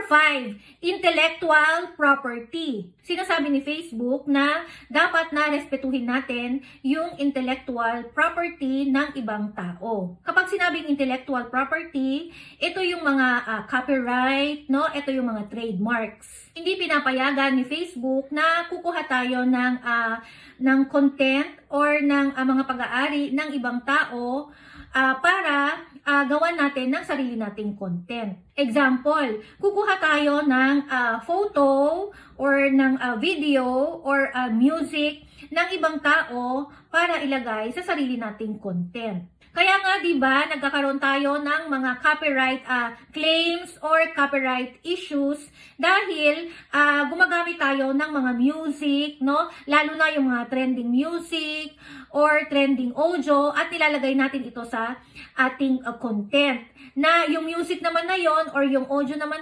5, intellectual property. Sinasabi ni Facebook na dapat na respetuhin natin yung intellectual property ng ibang tao. Kapag sinabing intellectual property, ito yung mga copyright, no? Ito yung mga trademarks. Hindi pinapayagan ni Facebook na kukuha tayo ng content or ng mga pag-aari ng ibang tao para gawan natin ng sarili nating content. Example, kukuha tayo ng photo or ng video or music ng ibang tao para ilagay sa sarili nating content. Kaya nga 'di ba, nagkakaroon tayo ng mga copyright claims or copyright issues dahil gumagamit tayo ng mga music, no? Lalo na yung mga trending music or trending audio at nilalagay natin ito sa ating content. Na yung music naman na yon or yung audio naman